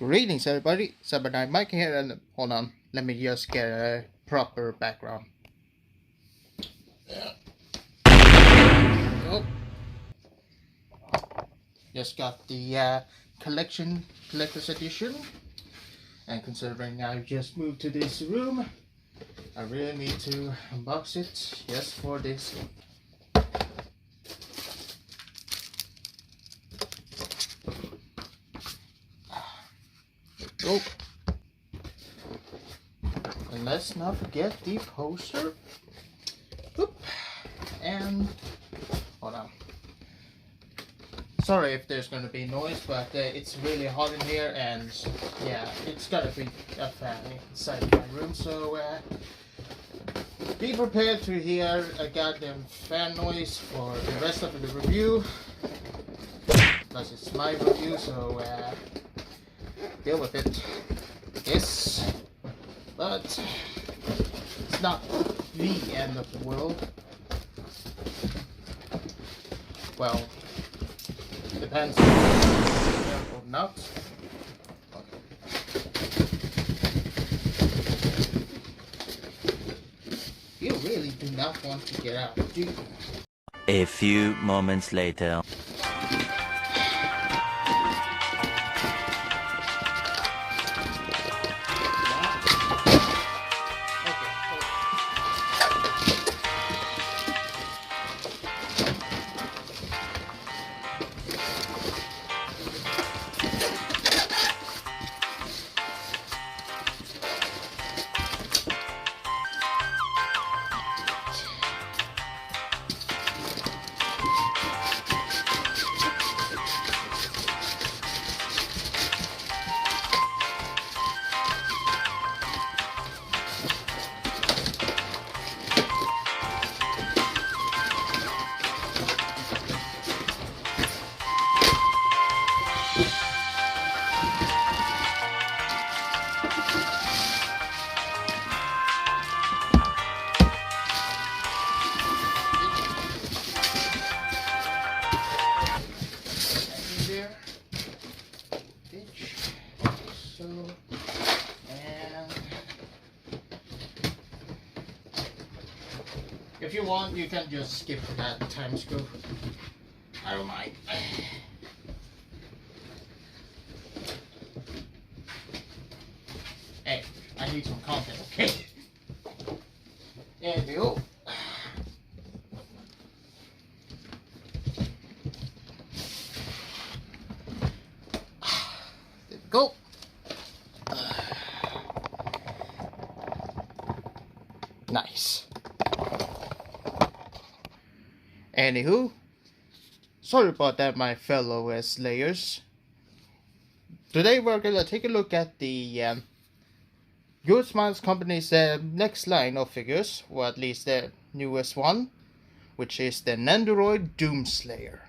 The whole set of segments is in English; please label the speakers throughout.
Speaker 1: Greetings everybody, CyberKnight-Miky here, and hold on, let me just get a proper background. Oh, just got the collector's edition, and considering I just moved to this room, I really need to unbox it just for this. Oh, and let's not forget the poster. Oop. And hold on. Sorry if there's gonna be noise, but it's really hot in here, and yeah, it's gotta be a fan inside my room. So be prepared to hear a goddamn fan noise for the rest of the review. Plus, it's my review, so deal with it. Yes, but it's not the end of the world. Well, depends on or not. You really do not want to get out, do you?
Speaker 2: A few moments later.
Speaker 1: If you want, you can just skip that time scope. I don't mind. Hey, I need some content, okay? There we go. There we go. Nice. Anywho, sorry about that, my fellow Slayers. Today we're gonna take a look at the Good Smiles Company's next line of figures, or at least the newest one, which is the Nendoroid Doom Slayer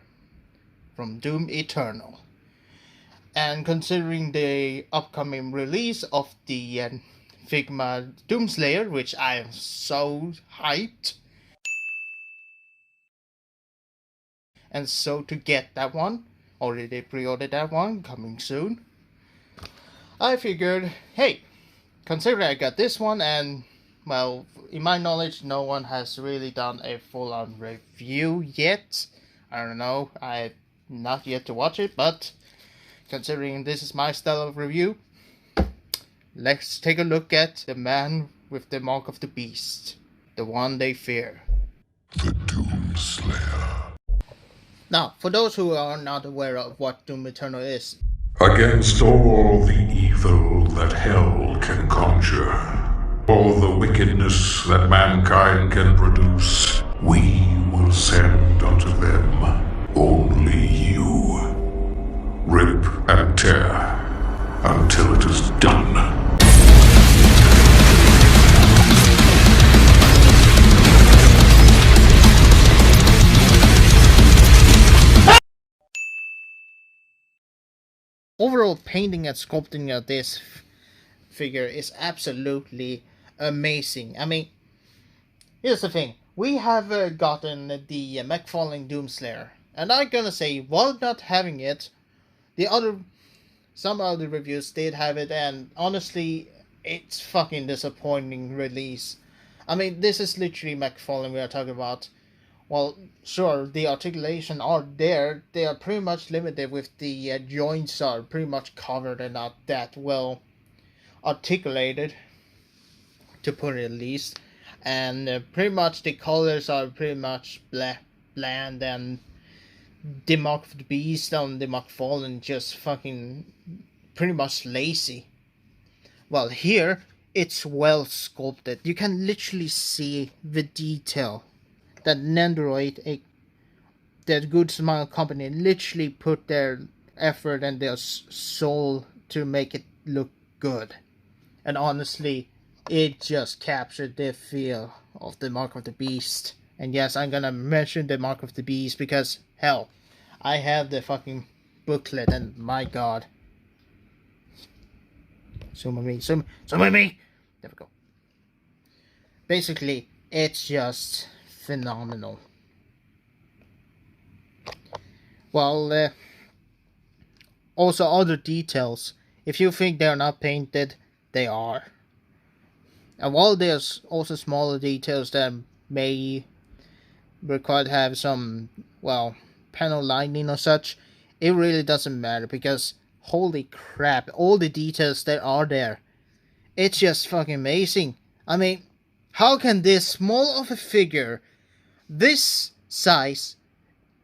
Speaker 1: from Doom Eternal. And considering the upcoming release of the Figma Doom Slayer, which I am so hyped. And so to get that one, already pre-ordered that one, coming soon, I figured, hey, considering I got this one, and well, in my knowledge, no one has really done a full-on review yet. I don't know, I've not yet to watch it, but considering this is my style of review, let's take a look at the man with the mark of the beast, the one they fear.
Speaker 3: The Doom Slayer.
Speaker 1: Now, for those who are not aware of what Doom Eternal is.
Speaker 3: Against all the evil that hell can conjure, all the wickedness that mankind can produce, we will send unto them only you. Rip and tear until it is done.
Speaker 1: Overall painting and sculpting of this figure is absolutely amazing. I mean, here's the thing. We have gotten the MacLeod Doom Slayer, and I'm gonna say, while not having it, the other Some other reviews did have it, and honestly, it's fucking disappointing release. I mean, this is literally McFarlane we are talking about. Well, sure, the articulation are there. They are pretty much limited with the joints are pretty much covered and not that well articulated, to put it at least. And pretty much the colors are pretty much bland, and the Mark of the Beast on the McFarlane just fucking pretty much lazy. Well, here it's well sculpted. You can literally see the detail that Nendoroid, that Good Smile company, literally put their effort and their soul to make it look good. And honestly, it just captured the feel of the Mark of the Beast. And yes, I'm gonna mention the Mark of the Beast because, hell, I have the fucking booklet, and my god. Zoom on me, zoom on me! There we go. Basically, it's just phenomenal. Well, also other details. If you think they're not painted, they are. And while there's also smaller details that may require to have some, well, panel lining or such, it really doesn't matter because holy crap, all the details that are there, it's just fucking amazing. I mean, how can this small of a figure, this size,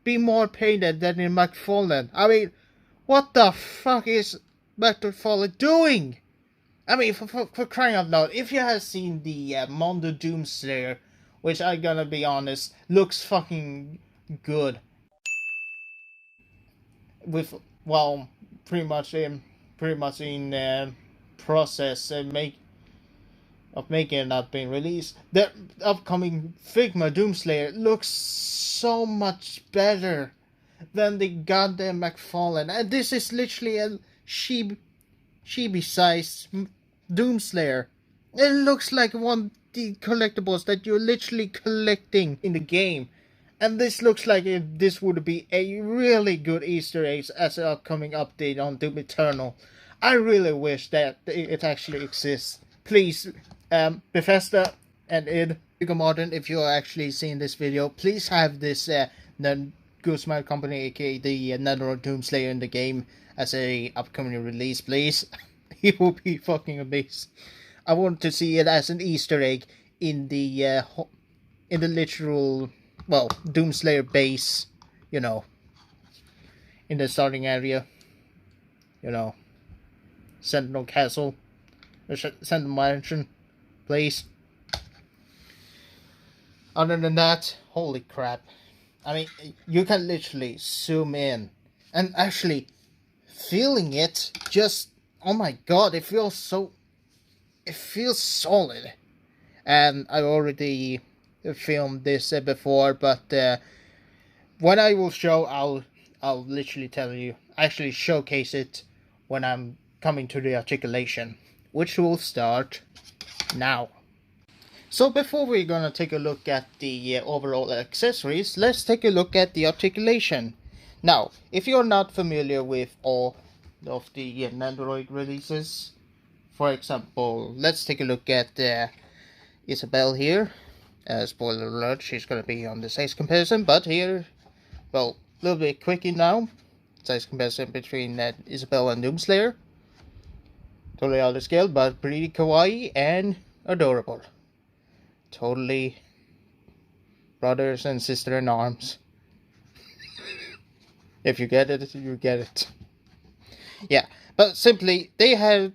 Speaker 1: be more painted than in McFarlane? I mean, what the fuck is McFarlane doing? I mean, for crying out loud, if you have seen the Nendoroid Doom Slayer, which I'm gonna be honest, looks fucking good. With, well, pretty much in process of making it not being released. The upcoming Figma Doom Slayer looks so much better than the goddamn McFarlane, and this is literally a chibi-sized Doom Slayer. It looks like one of the collectibles that you're literally collecting in the game. And this looks like this would be a really good Easter egg as an upcoming update on Doom Eternal. I really wish that it actually exists. Please, Bethesda and id Modern, if you're actually seeing this video, please have this Good Smile Company, aka the Nendoroid Doom Slayer in the game as a upcoming release, please. It will be fucking amazing. I want to see it as an Easter egg in the literal, well, Doom Slayer base, you know, in the starting area, you know, Sentinel Castle, or Sentinel Mansion, please. Other than that, holy crap. I mean, you can literally zoom in and actually feeling it just, oh my god, it feels solid. And I already filmed this before, but when I will show, I'll literally tell you, actually showcase it when I'm coming to the articulation, which will start now. So before we're gonna take a look at the overall accessories, let's take a look at the articulation. Now, if you're not familiar with all of the Nendoroid releases, for example, let's take a look at Isabelle here. Spoiler alert, she's gonna be on the size comparison, but here, well, a little bit quickie now. Size comparison between Isabelle and Doom Slayer. Totally out of scale, but pretty kawaii and adorable. Totally brothers and sister in arms. If you get it, you get it. Yeah, but simply, they have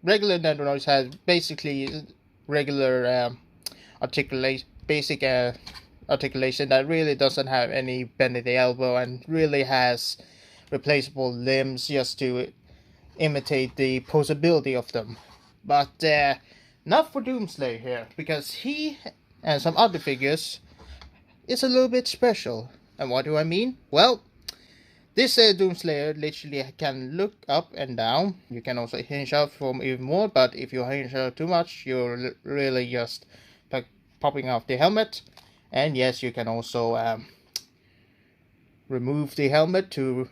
Speaker 1: regular Nendoroids have basically regular basic articulation that really doesn't have any bend in the elbow and really has replaceable limbs just to imitate the posability of them. But not for Doom Slayer here, because he and some other figures is a little bit special. And what do I mean? Well, this Doom Slayer literally can look up and down. You can also hinge out from even more, but if you hinge out too much, you're really just popping off the helmet. And yes, you can also remove the helmet to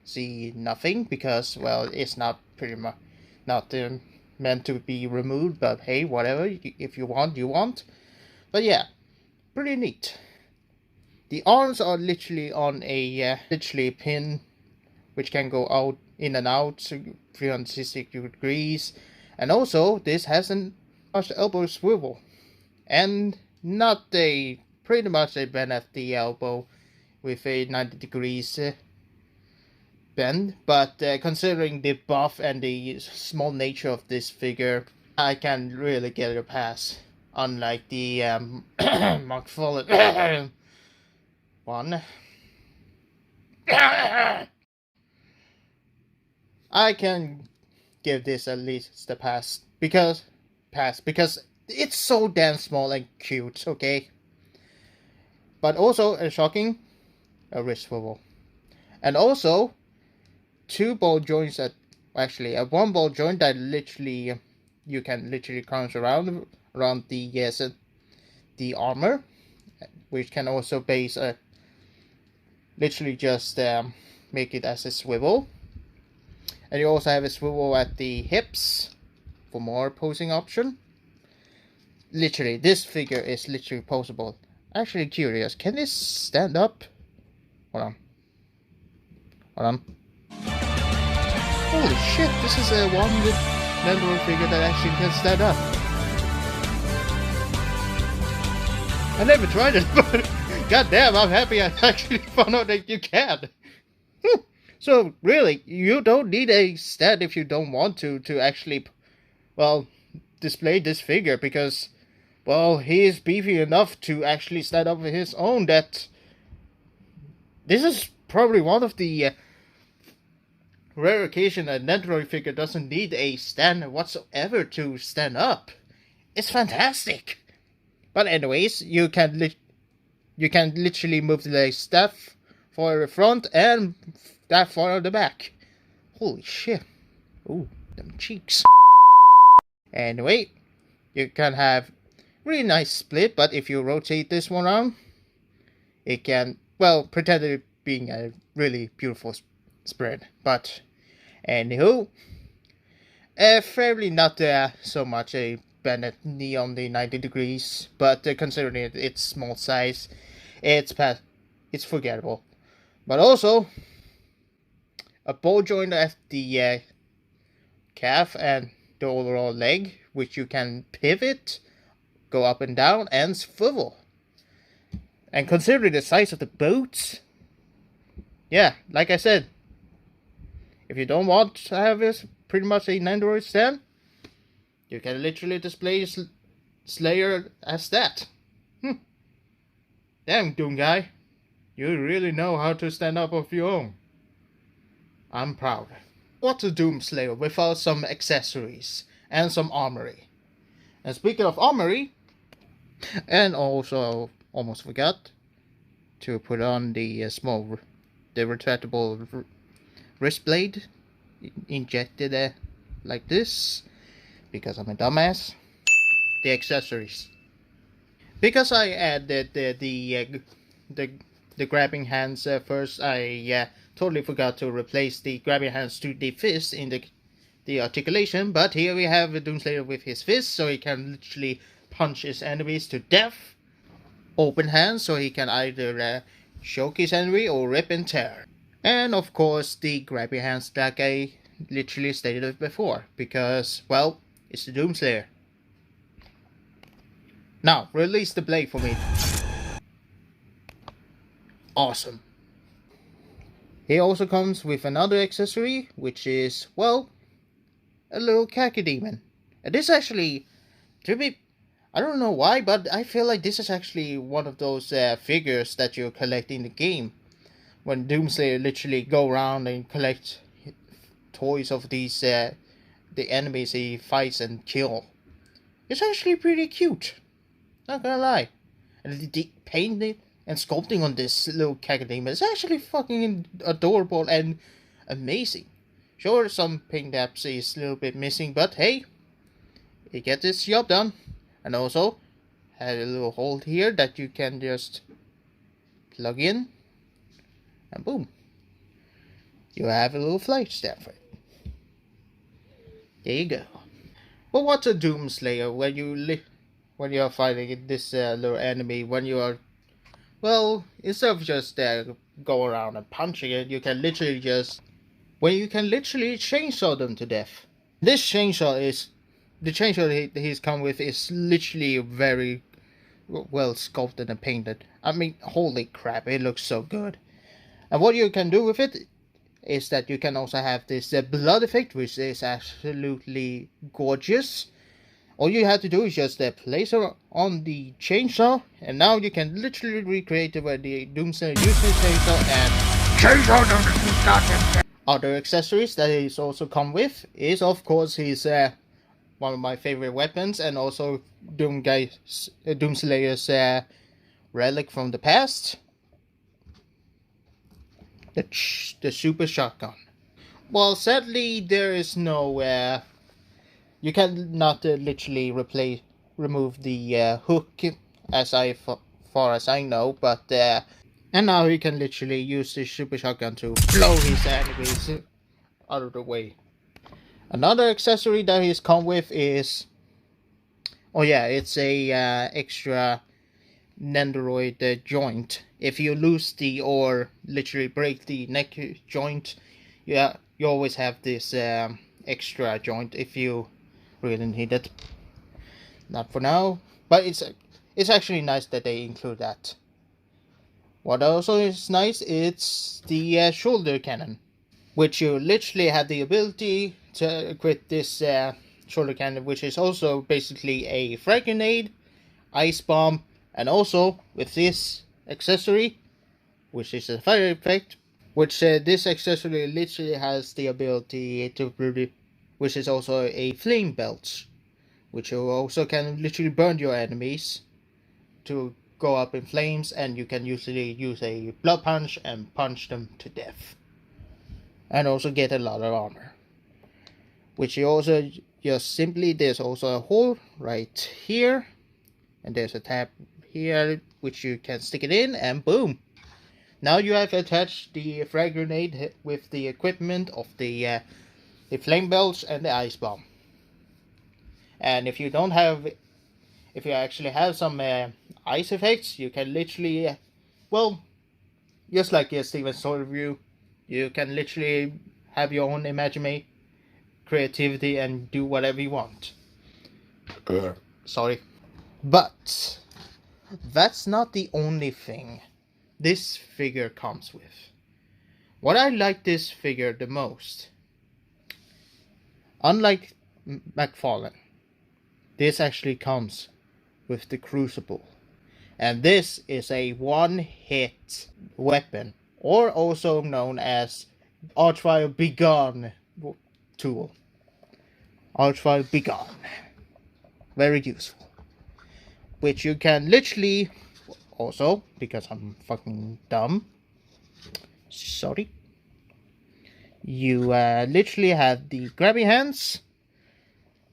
Speaker 1: see nothing because, well, it's not pretty much not meant to be removed, but hey, whatever, if you want, you want. But yeah, pretty neat. The arms are literally on a literally pin, which can go out in and out 360 degrees, and also this has an elbow swivel, and not a pretty much a bend at the elbow with a 90 degrees bend, but considering the buff and the small nature of this figure, I can really get it a pass. Unlike the MacLeod one. I can give this at least a pass because it's so damn small and cute, okay? But also a shocking wrist swivel. And also 2 ball joints that actually a 1 ball joint that literally you can literally crunch around the armor, which can also base literally just make it as a swivel. And you also have a swivel at the hips for more posing option. Literally, this figure is literally posable. Actually curious, can this stand up? Hold on. Holy shit, this is a one with Nendoroid figure that actually can stand up. I never tried it, but goddamn, I'm happy I actually found out that you can. So really, you don't need a stand if you don't want to actually, well, display this figure, because, well, he is beefy enough to actually stand up on his own. That this is probably one of the rare occasion a Nendoroid figure doesn't need a stand whatsoever to stand up. It's fantastic. But anyways, you can literally move the staff for the front and that for the back. Holy shit. Ooh, them cheeks. Anyway, you can have really nice split, but if you rotate this one around, it can, well, pretend it being a really beautiful spread. But anywho, fairly not so much a bend at knee on the 90 degrees, but considering its small size, it's forgettable. But also a ball joint at the calf and the overall leg, which you can pivot, go up and down, and swivel. And considering the size of the boots, yeah, like I said, if you don't want to have this pretty much a Nendoroid stand, you can literally display Slayer as that. Damn, Doom guy, you really know how to stand up of your own. I'm proud. What's a Doom Slayer without some accessories and some armory? And speaking of armory, and also almost forgot to put on the retractable wrist blade, injected like this, because I'm a dumbass. The accessories. Because I added the grabbing hands first, I totally forgot to replace the grabbing hands to the fist in the articulation. But here we have Doom Slayer with his fist, so he can literally punch his enemies to death. Open hands, so he can either choke his enemy or rip and tear. And of course the grabbing hands like I literally stated before, because, well, it's the Doom Slayer. Now, release the blade for me. Awesome. He also comes with another accessory, which is, well, a little khaki demon. And this actually, I don't know why, but I feel like this is actually one of those figures that you collect in the game. When Doom Slayer literally go around and collect toys of these, the enemies he fights and kill. It's actually pretty cute. Not gonna lie. And the painting and sculpting on this little Kagadema is actually fucking adorable and amazing. Sure, some paint depth is a little bit missing, but hey, it gets its job done. And also, have a little hole here that you can just plug in, and boom. you have a little flight stand for it. There you go. But what's a Doom Slayer when you are fighting this little enemy? When you are, well, instead of just go around and punching it, you can literally chainsaw them to death. This chainsaw is the chainsaw he's come with is literally very well sculpted and painted. I mean, holy crap, it looks so good. And what you can do with it is that you can also have this blood effect, which is absolutely gorgeous. All you have to do is just place it on the chainsaw, and now you can literally recreate it where the Doom Slayer uses the chainsaw and chainsaw them. Other accessories that he's also come with is, of course, his one of my favorite weapons, and also Doom Slayer's relic from the past, the super shotgun. Well, sadly, there is no you cannot literally remove the hook, as far as I know, but and now he can literally use the super shotgun to blow his enemies out of the way. Another accessory that he's come with is, oh yeah, it's a extra Nendoroid joint. If you lose or literally break the neck joint, you always have this extra joint if you really need it. Not for now, but it's actually nice that they include that. What also is nice, it's the shoulder cannon, which you literally have the ability to equip this shoulder cannon, which is also basically a frag grenade, ice bomb, and also with this accessory, which is a fire effect, which this accessory literally has the ability to which is also a flame belt, which you also can literally burn your enemies to go up in flames, and you can usually use a blood punch and punch them to death, and also get a lot of armor. Which you also just simply, there's also a hole right here, and there's a tab here which you can stick it in, and boom, now you have attached the frag grenade with the equipment of the flame belts and the ice bomb. And if you actually have some ice effects, you can literally, well, just like Steven's sword review, you can literally have your own imagination, creativity, and do whatever you want. Sorry. But that's not the only thing this figure comes with. What I like this figure the most, unlike McFarlane, this actually comes with the Crucible. And this is a one-hit weapon, or also known as Archvile Begone tool. Archvile Begone. Very useful. Which you can literally, also, because I'm fucking dumb, sorry, you literally have the grabby hands,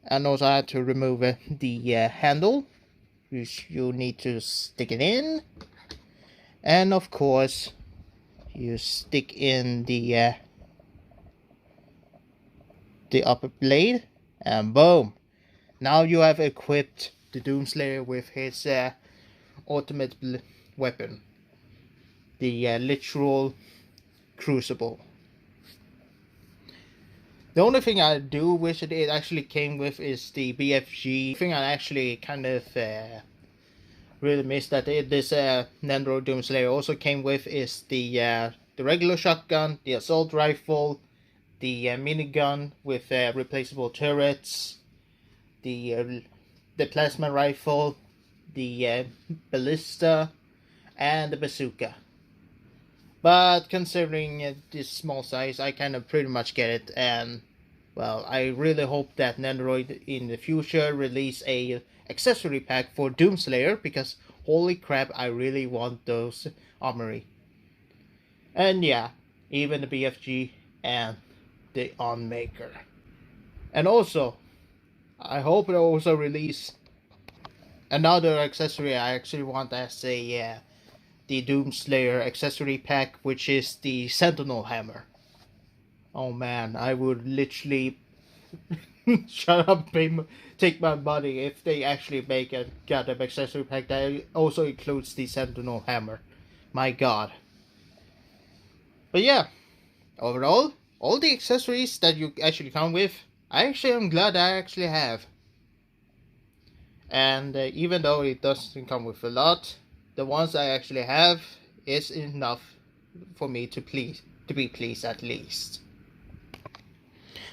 Speaker 1: and also I had to remove the handle, which you need to stick it in, and of course you stick in the upper blade, and boom, now you have equipped the Doom Slayer with his ultimate weapon, the literal Crucible. The only thing I do wish it actually came with is the BFG. The thing I actually kind of really missed that this Nendoroid Doom Slayer also came with is the regular shotgun, the assault rifle, the minigun with replaceable turrets, the plasma rifle, the ballista, and the bazooka. But considering this small size, I kind of pretty much get it, and well, I really hope that Nendoroid in the future release a accessory pack for Doom Slayer, because holy crap, I really want those armory. And yeah, even the BFG and the Onmaker. And also, I hope they also release another accessory I actually want as a the Doom Slayer accessory pack, which is the Sentinel Hammer. Oh man, I would literally shut up, take my money if they actually make a goddamn accessory pack that also includes the Sentinel hammer. My god. But yeah, overall, all the accessories that you actually come with, I actually am glad I actually have. And even though it doesn't come with a lot, the ones I actually have is enough for me to be pleased at least.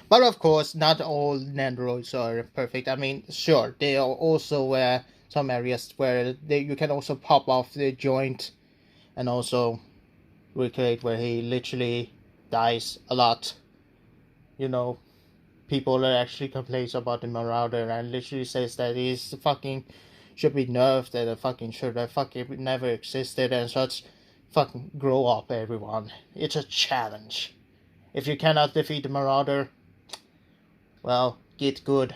Speaker 1: But of course, not all Nendoroids are perfect. I mean, sure, there are also some areas where you can also pop off the joint and also recreate where he literally dies a lot. You know, people are actually complains about the Marauder and literally says that he's fucking should be nerfed and fucking should have fucking never existed and such. Fucking grow up, everyone. It's a challenge. If you cannot defeat the Marauder, well, get good.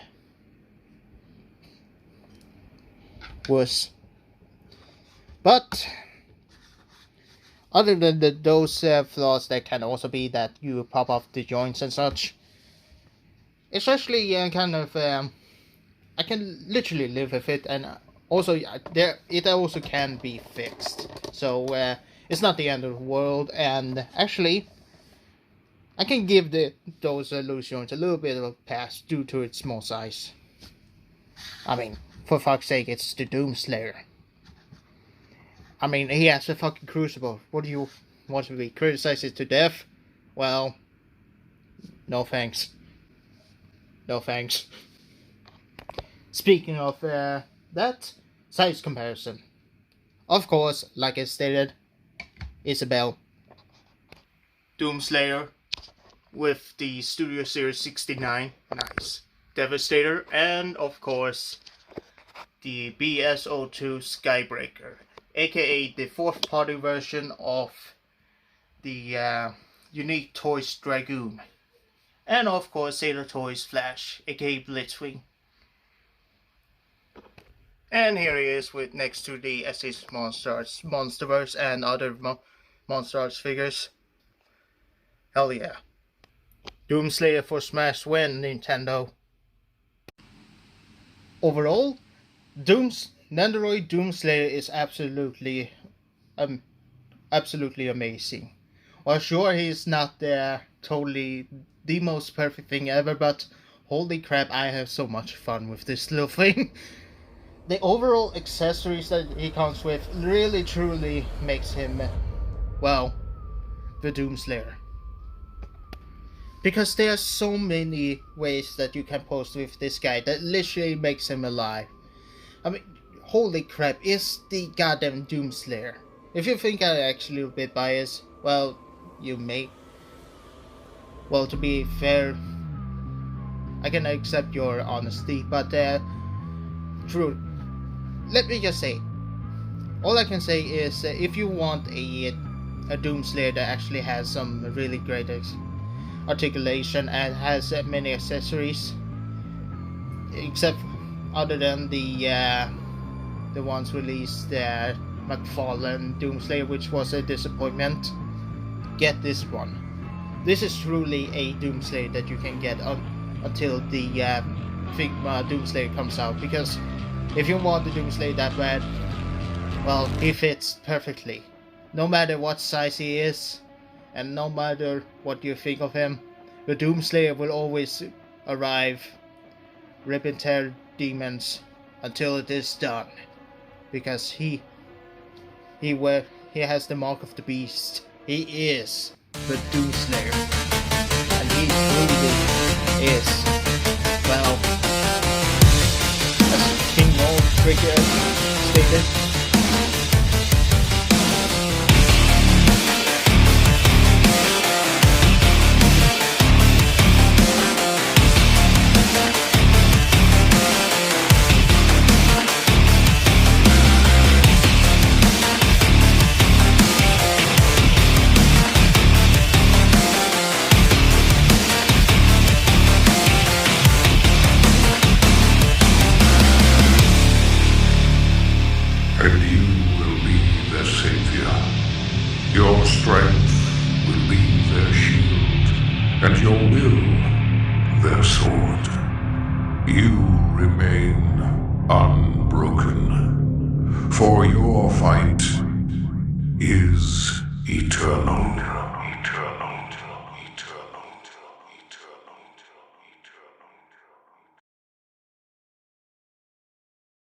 Speaker 1: Wuss. But other than those flaws, that can also be that you pop off the joints and such. It's actually kind of I can literally live with it, and also it also can be fixed. So it's not the end of the world, and actually I can give those loose joints a little bit of a pass due to its small size. I mean, for fuck's sake, it's the Doom Slayer. I mean, he has a fucking crucible. What do you want to be? Criticize it to death? Well, no thanks. No thanks. Speaking of that, size comparison. Of course, like I stated, Isabel. Doom Slayer with the Studio Series 69. Nice. Devastator. And of course, the BS02 Skybreaker. AKA the fourth party version of the Unique Toys Dragoon. And of course Sailor Toys Flash, aka Blitzwing. And here he is with next to the SH Monsters, Monsterverse and other Monsters figures. Hell yeah. Doom Slayer for Smash win, Nintendo. Overall, Nendoroid Doom Slayer is absolutely amazing. Well, sure, he's not totally the most perfect thing ever, but holy crap, I have so much fun with this little thing. The overall accessories that he comes with really truly makes him, well, the Doom Slayer. Because there are so many ways that you can post with this guy that literally makes him alive. I mean, holy crap, is the goddamn Doom Slayer. If you think I'm actually a bit biased, well, you may. Well, to be fair, I can accept your honesty, but true. Let me just say, all I can say is if you want a Doom Slayer that actually has some really great articulation and has many accessories, except other than the ones released McFarlane Doom Slayer, which was a disappointment, get this one. This is truly a Doom Slayer that you can get until the Figma Doom Slayer comes out, because if you want the Doom Slayer that bad, well, he fits perfectly. No matter what size he is, and no matter what you think of him, the Doom Slayer will always arrive, rip and tear demons until it is done, because he has the mark of the beast. He is the Doom Slayer, and he truly is, well, as King Mold Trigger stated,
Speaker 3: and you will be their savior. Your strength will be their shield, and your will their sword. You remain unbroken, for your fight is eternal.